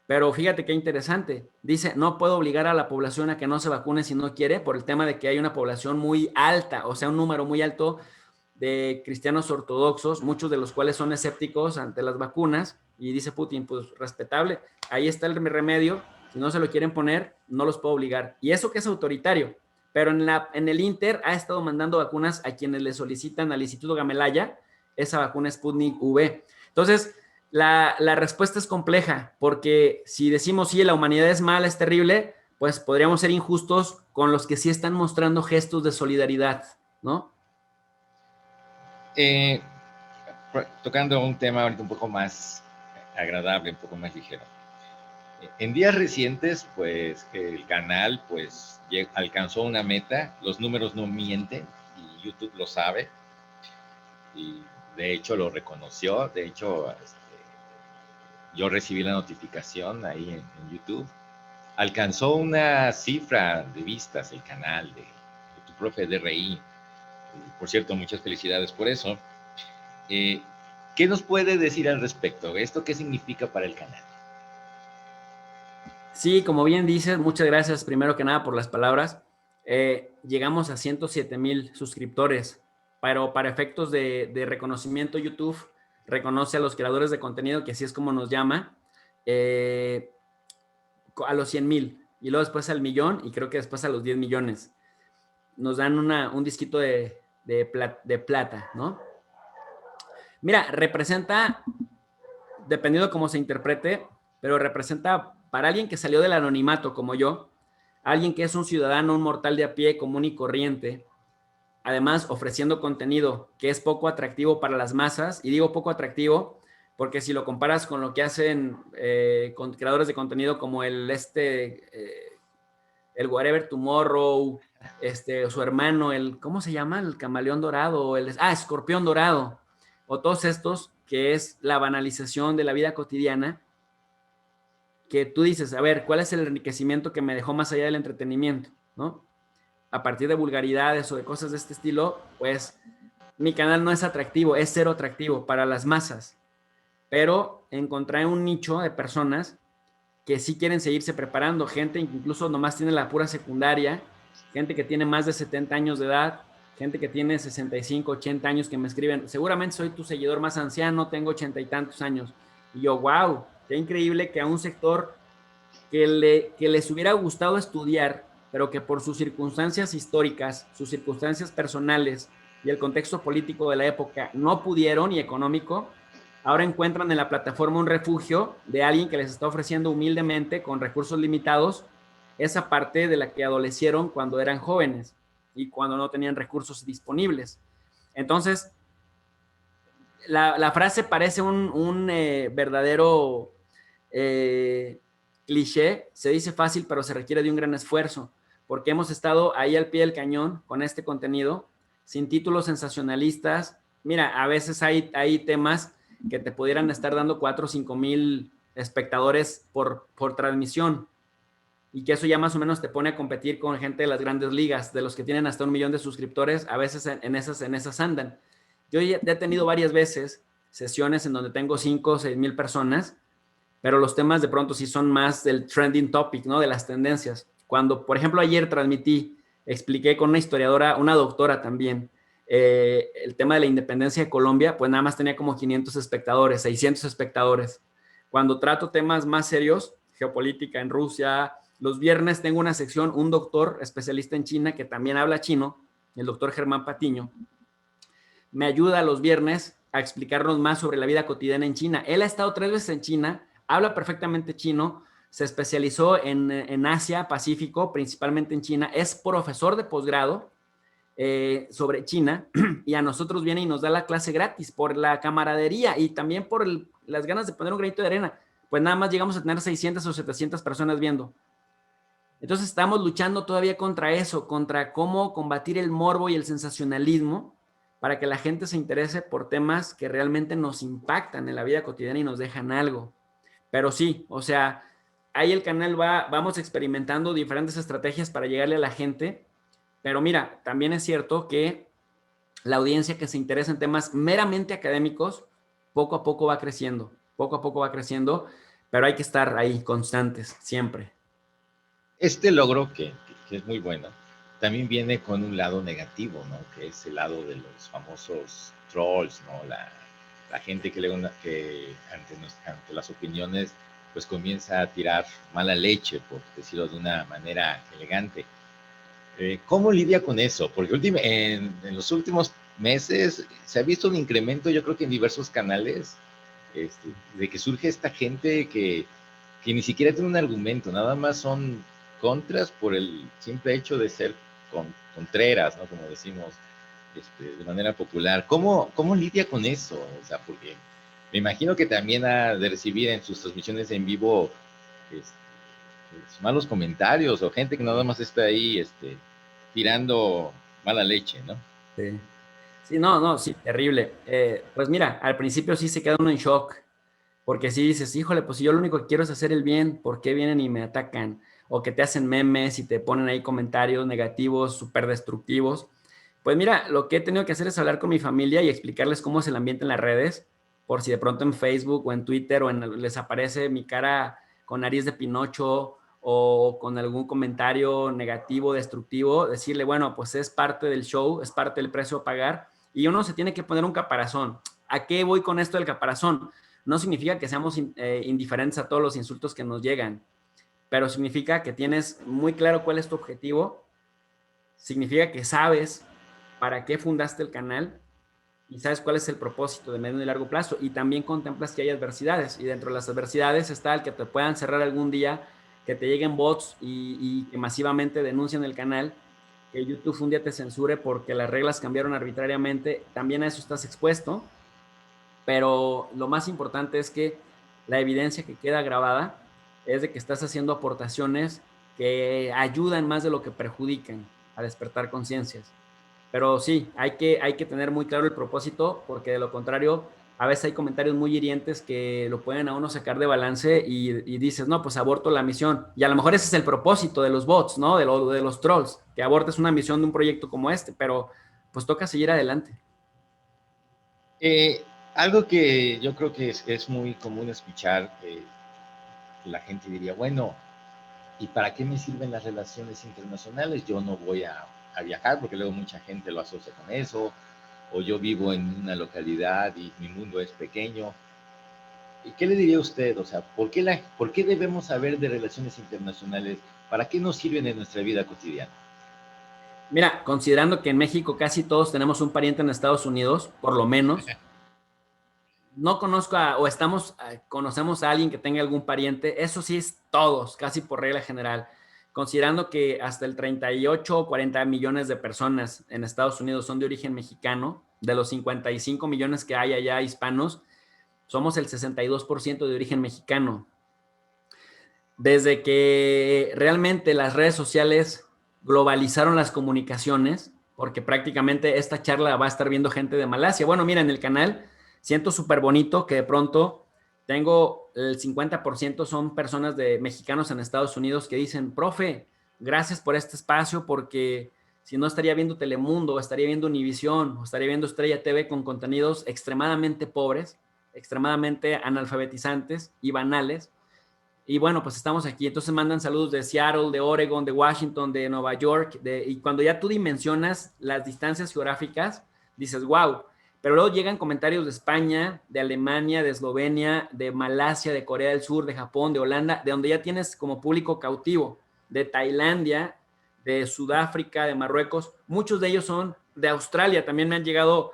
Pero fíjate qué interesante. Dice, no puedo obligar a la población a que no se vacune si no quiere por el tema de que hay una población muy alta, o sea, un número muy alto de cristianos ortodoxos, muchos de los cuales son escépticos ante las vacunas, y dice Putin, pues respetable, ahí está el remedio, si no se lo quieren poner, no los puedo obligar. Y eso que es autoritario, pero en el Inter ha estado mandando vacunas a quienes le solicitan al Instituto Gamelaya esa vacuna Sputnik V. Entonces, la respuesta es compleja, porque si decimos sí, la humanidad es mala, es terrible, pues podríamos ser injustos con los que sí están mostrando gestos de solidaridad, ¿no? Eh, Tocando un tema ahorita un poco más agradable, un poco más ligero. En días recientes, pues el canal pues alcanzó una meta, los números no mienten y YouTube lo sabe y de hecho lo reconoció, de hecho yo recibí la notificación ahí en YouTube, alcanzó una cifra de vistas el canal de tu profe DRI, por cierto, muchas felicidades por eso. ¿Qué nos puede decir al respecto? ¿Esto qué significa para el canal? Sí, como bien dices, muchas gracias primero que nada por las palabras. Llegamos a 107,000 suscriptores, pero para efectos de reconocimiento YouTube reconoce a los creadores de contenido, que así es como nos llama, a los 100,000 y luego después al millón y creo que después a los 10 millones. Nos dan un disquito de plata, ¿no? Mira, representa, dependiendo cómo se interprete, pero representa para alguien que salió del anonimato como yo, alguien que es un ciudadano, un mortal de a pie común y corriente, además ofreciendo contenido que es poco atractivo para las masas, y digo poco atractivo porque si lo comparas con lo que hacen con creadores de contenido como el Whatever Tomorrow, su hermano, ¿cómo se llama? El camaleón dorado, escorpión dorado, o todos estos, que es la banalización de la vida cotidiana, que tú dices, a ver, ¿cuál es el enriquecimiento que me dejó más allá del entretenimiento? ¿No? A partir de vulgaridades o de cosas de este estilo, pues mi canal no es atractivo, es cero atractivo para las masas, pero encontré un nicho de personas que sí quieren seguirse preparando, gente que incluso nomás tiene la pura secundaria, gente que tiene más de 70 años de edad, gente que tiene 65, 80 años que me escriben, seguramente soy tu seguidor más anciano, tengo 80 y tantos años. Y yo, wow, qué increíble que a un sector que les hubiera gustado estudiar, pero que por sus circunstancias históricas, sus circunstancias personales y el contexto político de la época no pudieron y económico, ahora encuentran en la plataforma un refugio de alguien que les está ofreciendo humildemente, con recursos limitados, esa parte de la que adolecieron cuando eran jóvenes y cuando no tenían recursos disponibles. Entonces, la frase parece un verdadero cliché, se dice fácil, pero se requiere de un gran esfuerzo, porque hemos estado ahí al pie del cañón con este contenido, sin títulos sensacionalistas. Mira, a veces hay temas que te pudieran estar dando 4 o 5 mil espectadores por transmisión, y que eso ya más o menos te pone a competir con gente de las grandes ligas, de los que tienen hasta 1 millón de suscriptores, a veces en esas andan. Yo ya he tenido varias veces sesiones en donde tengo 5 o 6 mil personas, pero los temas de pronto sí son más del trending topic, ¿no? De las tendencias. Cuando, por ejemplo, ayer expliqué con una historiadora, una doctora también, el tema de la independencia de Colombia, pues nada más tenía como 500 espectadores, 600 espectadores. Cuando trato temas más serios, geopolítica en Rusia, los viernes tengo una sección, un doctor especialista en China que también habla chino, el doctor Germán Patiño, me ayuda los viernes a explicarnos más sobre la vida cotidiana en China. Él ha estado 3 veces en China, habla perfectamente chino, se especializó en Asia, Pacífico, principalmente en China, es profesor de posgrado sobre China y a nosotros viene y nos da la clase gratis por la camaradería y también por las ganas de poner un granito de arena. Pues nada más llegamos a tener 600 o 700 personas viendo. Entonces estamos luchando todavía contra eso, contra cómo combatir el morbo y el sensacionalismo para que la gente se interese por temas que realmente nos impactan en la vida cotidiana y nos dejan algo. Pero sí, o sea, ahí el canal vamos experimentando diferentes estrategias para llegarle a la gente, pero mira, también es cierto que la audiencia que se interesa en temas meramente académicos, poco a poco va creciendo, pero hay que estar ahí constantes, siempre. Este logro, que es muy bueno, también viene con un lado negativo, ¿no? Que es el lado de los famosos trolls, ¿no? La gente que ante las opiniones pues comienza a tirar mala leche, por decirlo de una manera elegante. ¿Cómo lidia con eso? Porque en los últimos meses se ha visto un incremento, yo creo que en diversos canales, de que surge esta gente que ni siquiera tiene un argumento, nada más son contras por el simple hecho de ser contreras, ¿no? Como decimos de manera popular. ¿Cómo lidia con eso? O sea, porque me imagino que también ha de recibir en sus transmisiones en vivo pues, malos comentarios o gente que nada más está ahí tirando mala leche, ¿no? Sí. Sí, no, no, sí, terrible. Pues mira, al principio sí se queda uno en shock, porque sí dices, híjole, pues si yo lo único que quiero es hacer el bien, ¿por qué vienen y me atacan? O que te hacen memes y te ponen ahí comentarios negativos, súper destructivos. Pues mira, lo que he tenido que hacer es hablar con mi familia y explicarles cómo es el ambiente en las redes, por si de pronto en Facebook o en Twitter les aparece mi cara con nariz de Pinocho o con algún comentario negativo, destructivo, decirle, bueno, pues es parte del show, es parte del precio a pagar y uno se tiene que poner un caparazón. ¿A qué voy con esto del caparazón? No significa que seamos indiferentes a todos los insultos que nos llegan, pero significa que tienes muy claro cuál es tu objetivo, significa que sabes para qué fundaste el canal y sabes cuál es el propósito de medio y largo plazo y también contemplas que hay adversidades y dentro de las adversidades está el que te puedan cerrar algún día, que te lleguen bots y que masivamente denuncien el canal, que YouTube un día te censure porque las reglas cambiaron arbitrariamente, también a eso estás expuesto, pero lo más importante es que la evidencia que queda grabada es de que estás haciendo aportaciones que ayudan más de lo que perjudican a despertar conciencias. Pero sí, hay que tener muy claro el propósito, porque de lo contrario, a veces hay comentarios muy hirientes que lo pueden a uno sacar de balance y dices, no, pues aborto la misión. Y a lo mejor ese es el propósito de los bots, ¿no? De los trolls, que abortes una misión de un proyecto como este, pero pues toca seguir adelante. Eh, Algo que yo creo que es muy común escuchar, la gente diría, bueno, ¿y para qué me sirven las relaciones internacionales? Yo no voy a viajar porque luego mucha gente lo asocia con eso, o yo vivo en una localidad y mi mundo es pequeño. ¿Y qué le diría a usted? O sea, ¿por qué debemos saber de relaciones internacionales? ¿Para qué nos sirven en nuestra vida cotidiana? Mira, considerando que en México casi todos tenemos un pariente en Estados Unidos, por lo menos, no conozco o conocemos a alguien que tenga algún pariente, eso sí es todos, casi por regla general. Considerando que hasta el 38 o 40 millones de personas en Estados Unidos son de origen mexicano, de los 55 millones que hay allá hispanos, somos el 62% de origen mexicano. Desde que realmente las redes sociales globalizaron las comunicaciones, porque prácticamente esta charla va a estar viendo gente de Malasia. Bueno, mira, en el canal siento súper bonito que de pronto tengo el 50% son personas de mexicanos en Estados Unidos que dicen, profe, gracias por este espacio porque si no estaría viendo Telemundo, estaría viendo Univisión, o estaría viendo Estrella TV con contenidos extremadamente pobres, extremadamente analfabetizantes y banales. Y bueno, pues estamos aquí. Entonces mandan saludos de Seattle, de Oregon, de Washington, de Nueva York. Y cuando ya tú dimensionas las distancias geográficas, dices, wow. Pero luego llegan comentarios de España, de Alemania, de Eslovenia, de Malasia, de Corea del Sur, de Japón, de Holanda, de donde ya tienes como público cautivo, de Tailandia, de Sudáfrica, de Marruecos. Muchos de ellos son de Australia. También me han llegado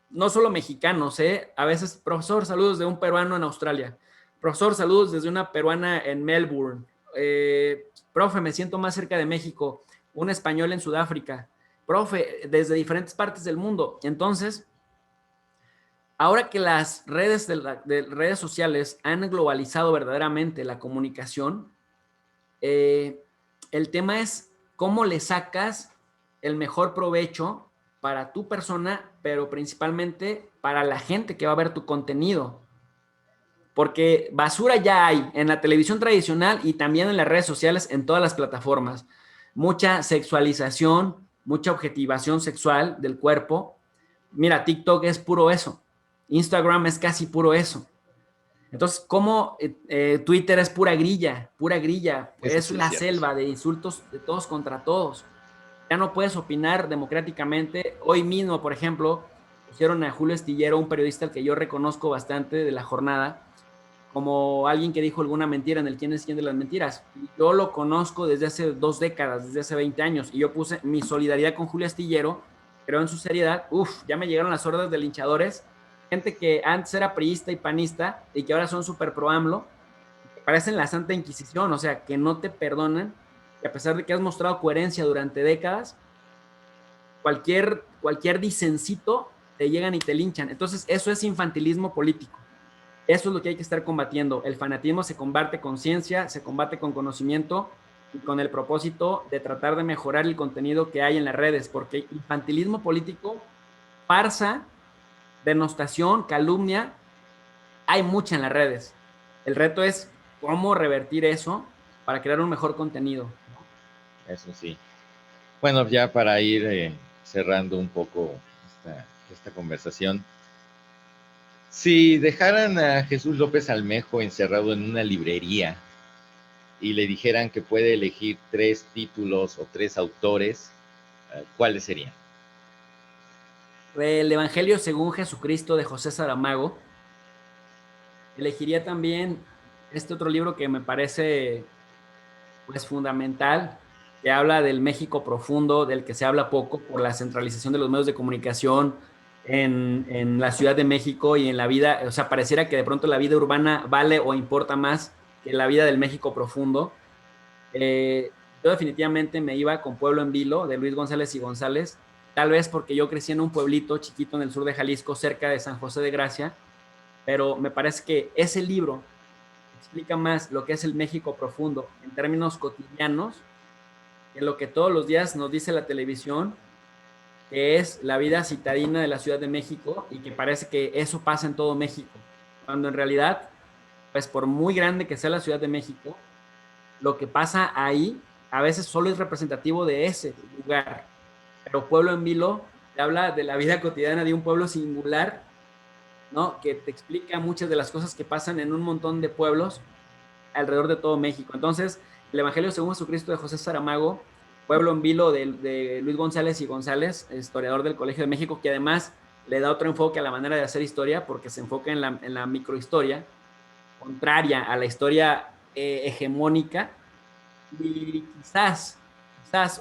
no solo mexicanos, a veces, profesor, saludos de un peruano en Australia. Profesor, saludos desde una peruana en Melbourne. Profe, me siento más cerca de México. Un español en Sudáfrica. Profe, desde diferentes partes del mundo. Entonces, ahora que las redes, de redes sociales han globalizado verdaderamente la comunicación, el tema es cómo le sacas el mejor provecho para tu persona, pero principalmente para la gente que va a ver tu contenido. Porque basura ya hay en la televisión tradicional y también en las redes sociales, en todas las plataformas. Mucha sexualización, mucha objetivación sexual del cuerpo. Mira, TikTok es puro eso. Instagram es casi puro eso. Entonces, ¿cómo Twitter es pura grilla? Pura grilla. Eso Es sí es la cierto. selva de insultos de todos contra todos. Ya no puedes opinar democráticamente. Hoy mismo, por ejemplo, pusieron a Julio Astillero, un periodista al que yo reconozco bastante de la jornada, como alguien que dijo alguna mentira en el quién es quién de las mentiras. Y yo lo conozco desde hace 2 décadas, desde hace 20 años, y yo puse mi solidaridad con Julio Astillero, creo en su seriedad. Uf, ya me llegaron las órdenes de linchadores, gente que antes era priista y panista y que ahora son súper pro AMLO, que parecen la Santa Inquisición, o sea, que no te perdonan, y a pesar de que has mostrado coherencia durante décadas, cualquier disencito te llegan y te linchan. Entonces, eso es infantilismo político. Eso es lo que hay que estar combatiendo. El fanatismo se combate con ciencia, se combate con conocimiento y con el propósito de tratar de mejorar el contenido que hay en las redes, porque infantilismo político, farsa, denostación, calumnia, hay mucha en las redes. El reto es cómo revertir eso para crear un mejor contenido. Eso sí. Bueno, ya para ir cerrando un poco esta conversación, si dejaran a Jesús López Almejo encerrado en una librería y le dijeran que puede elegir 3 títulos o 3 autores, ¿cuáles serían? El Evangelio según Jesucristo de José Saramago. Elegiría también este otro libro que me parece pues fundamental, que habla del México profundo, del que se habla poco por la centralización de los medios de comunicación en la Ciudad de México y en la vida, o sea, pareciera que de pronto la vida urbana vale o importa más que la vida del México profundo. Yo definitivamente me iba con Pueblo en Vilo, de Luis González y González, tal vez porque yo crecí en un pueblito chiquito en el sur de Jalisco, cerca de San José de Gracia, pero me parece que ese libro explica más lo que es el México profundo en términos cotidianos que lo que todos los días nos dice la televisión, que es la vida citadina de la Ciudad de México y que parece que eso pasa en todo México, cuando en realidad, pues por muy grande que sea la Ciudad de México, lo que pasa ahí a veces solo es representativo de ese lugar. Pero Pueblo en Vilo te habla de la vida cotidiana de un pueblo singular, ¿no? Que te explica muchas de las cosas que pasan en un montón de pueblos alrededor de todo México. Entonces, el Evangelio según Jesucristo de José Saramago, Pueblo en Vilo de Luis González y González, historiador del Colegio de México, que además le da otro enfoque a la manera de hacer historia, porque se enfoca en la microhistoria, contraria a la historia hegemónica. Y quizás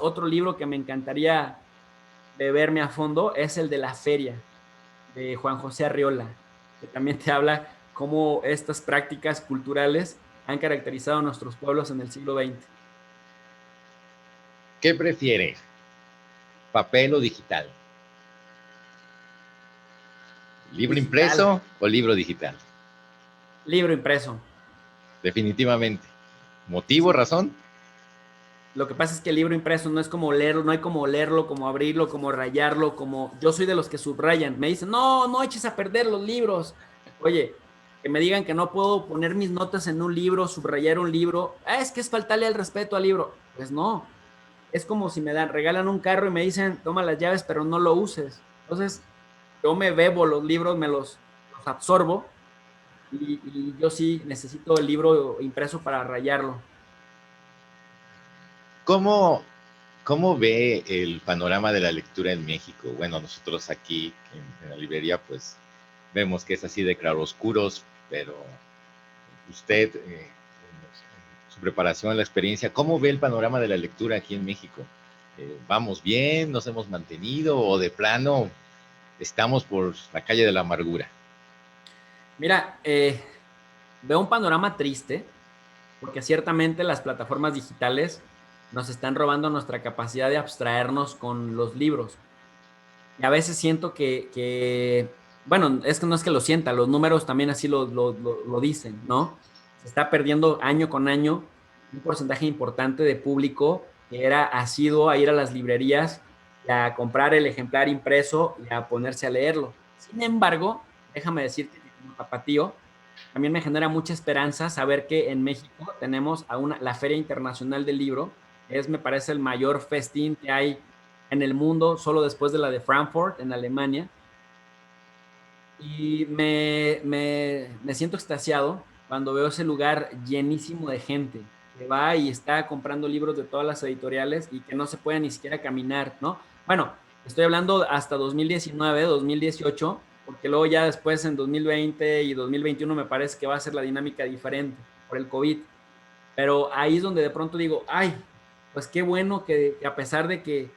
otro libro que me encantaría beberme a fondo es el de La Feria, de Juan José Arriola, que también te habla cómo estas prácticas culturales han caracterizado a nuestros pueblos en el siglo XX. ¿Qué prefieres? ¿Papel o digital? ¿Libro Digital, impreso o libro digital? libro impreso. Definitivamente. ¿Motivo, Sí. razón? Lo que pasa es que el libro impreso no es como leerlo, no hay como leerlo, como abrirlo, como rayarlo, como yo soy de los que subrayan. Me dicen, no, no eches a perder los libros. Oye, que me digan que no puedo poner mis notas en un libro, subrayar un libro. Ah, es que es faltarle el respeto al libro. Pues no. Es como si regalan un carro y me dicen, toma las llaves, pero no lo uses. Entonces, yo me bebo los libros, los absorbo y yo sí necesito el libro impreso para rayarlo. ¿Cómo, ¿Cómo ve el panorama de la lectura en México? Bueno, nosotros aquí en la librería pues vemos que es así de claroscuros, pero usted en su preparación, la experiencia, ¿cómo ve el panorama de la lectura aquí en México? ¿Vamos bien? ¿Nos hemos mantenido? ¿O de plano estamos por la calle de la amargura? Mira, veo un panorama triste, porque ciertamente las plataformas digitales nos están robando nuestra capacidad de abstraernos con los libros. Y a veces siento bueno, es que no es que lo sienta, los números también así lo dicen, ¿no? Se está perdiendo año con año un porcentaje importante de público que era asiduo a ir a las librerías y a comprar el ejemplar impreso y a ponerse a leerlo. Sin embargo, déjame decirte que como tapatío, también me genera mucha esperanza saber que en México tenemos la Feria Internacional del Libro, que es, me parece, el mayor festín que hay en el mundo, solo después de la de Frankfurt, en Alemania. Y me siento extasiado cuando veo ese lugar llenísimo de gente que va y está comprando libros de todas las editoriales y que no se puede ni siquiera caminar, ¿no? Bueno, estoy hablando hasta 2019, 2018, porque luego ya después en 2020 y 2021 me parece que va a ser la dinámica diferente por el COVID. Pero ahí es donde de pronto digo, ay, pues qué bueno que a pesar de que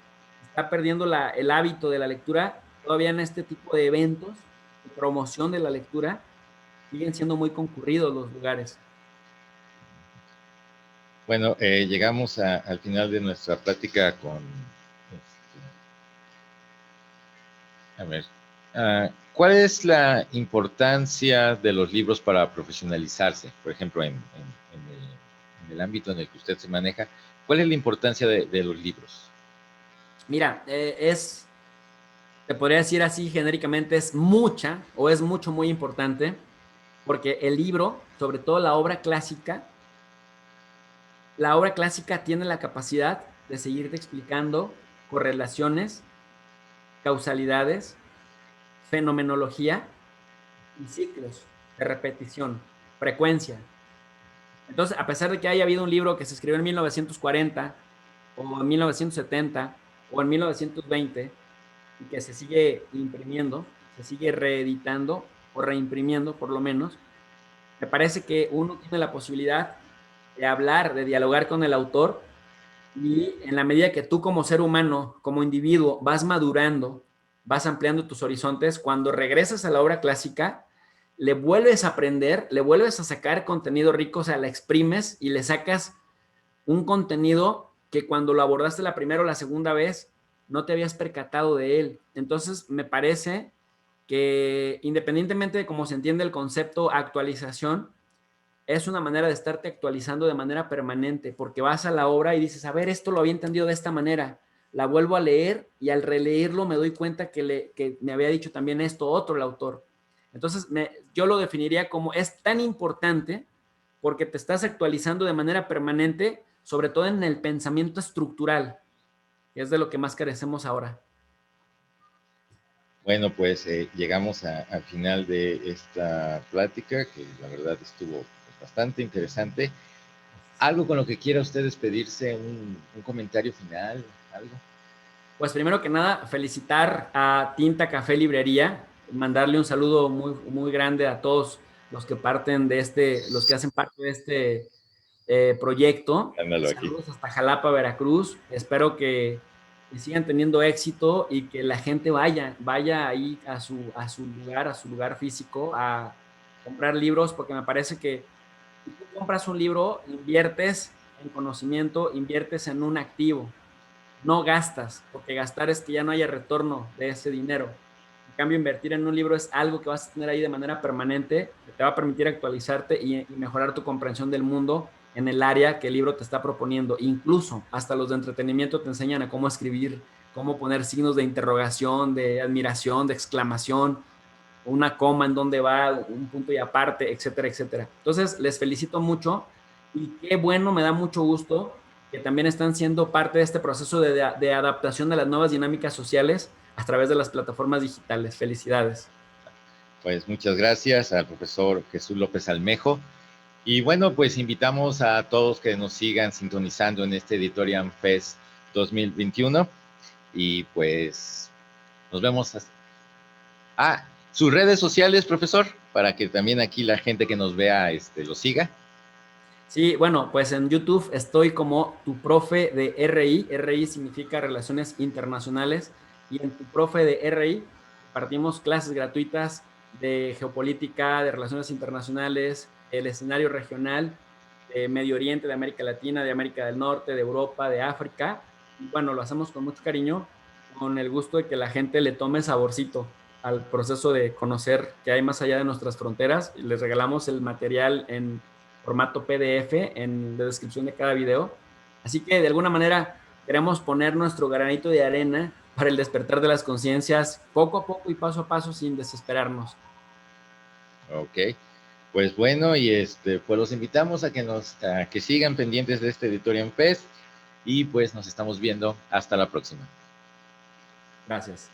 está perdiendo el hábito de la lectura, todavía en este tipo de eventos de promoción de la lectura siguen siendo muy concurridos los lugares. Bueno, llegamos al final de nuestra plática con, a ver, ¿cuál es la importancia de los libros para profesionalizarse? Por ejemplo, en el ámbito en el que usted se maneja, ¿cuál es la importancia de los libros? Mira, te podría decir así genéricamente, es mucha o es mucho, muy importante, porque el libro, sobre todo la obra clásica tiene la capacidad de seguirte explicando correlaciones, causalidades, fenomenología y ciclos de repetición, frecuencia. Entonces, a pesar de que haya habido un libro que se escribió en 1940 o en 1970 o en 1920 y que se sigue imprimiendo, se sigue reeditando o reimprimiendo por lo menos, me parece que uno tiene la posibilidad de hablar, de dialogar con el autor y en la medida que tú como ser humano, como individuo, vas madurando, vas ampliando tus horizontes, cuando regresas a la obra clásica, le vuelves a aprender, le vuelves a sacar contenido rico, o sea, la exprimes y le sacas un contenido que cuando lo abordaste la primera o la segunda vez no te habías percatado de él. Entonces, me parece que independientemente de cómo se entiende el concepto actualización, es una manera de estarte actualizando de manera permanente, porque vas a la obra y dices, a ver, esto lo había entendido de esta manera, la vuelvo a leer y al releerlo me doy cuenta que me había dicho también esto otro el autor. Entonces, yo lo definiría como es tan importante porque te estás actualizando de manera permanente, sobre todo en el pensamiento estructural, que es de lo que más carecemos ahora. Bueno, pues llegamos al final de esta plática, que la verdad estuvo pues, bastante interesante. ¿Algo con lo que quiera usted despedirse? ¿Un comentario final? ¿Algo? Pues primero que nada, felicitar a Tinta Café Librería, mandarle un saludo muy, muy grande a todos los que parten de los que hacen parte de este proyecto. Ándalo aquí. Saludos hasta Jalapa, Veracruz. Espero que sigan teniendo éxito y que la gente vaya ahí a su lugar físico, a comprar libros, porque me parece que si tú compras un libro, inviertes en conocimiento, inviertes en un activo, no gastas, porque gastar es que ya no haya retorno de ese dinero. En cambio, invertir en un libro es algo que vas a tener ahí de manera permanente, que te va a permitir actualizarte y mejorar tu comprensión del mundo en el área que el libro te está proponiendo. Incluso hasta los de entretenimiento te enseñan a cómo escribir, cómo poner signos de interrogación, de admiración, de exclamación, una coma en dónde va, un punto y aparte, etcétera, etcétera. Entonces, les felicito mucho y qué bueno, me da mucho gusto que también están siendo parte de este proceso de adaptación de las nuevas dinámicas sociales a través de las plataformas digitales. Felicidades. Pues muchas gracias al profesor Jesús López Almejo. Y bueno, pues invitamos a todos que nos sigan sintonizando en este Editorial Fest 2021. Y pues nos vemos. Sus redes sociales, profesor, para que también aquí la gente que nos vea lo siga. Sí, bueno, pues en YouTube estoy como tu profe de RI. RI significa Relaciones Internacionales. Y en tu profe de RI partimos clases gratuitas de geopolítica, de relaciones internacionales, el escenario regional de Medio Oriente, de América Latina, de América del Norte, de Europa, de África. Y bueno, lo hacemos con mucho cariño, con el gusto de que la gente le tome saborcito al proceso de conocer qué hay más allá de nuestras fronteras. Les regalamos el material en formato PDF en la descripción de cada video. Así que de alguna manera queremos poner nuestro granito de arena para el despertar de las conciencias poco a poco y paso a paso sin desesperarnos. Ok, pues bueno, y pues los invitamos a que sigan pendientes de este Editorial Fest y pues nos estamos viendo hasta la próxima. Gracias.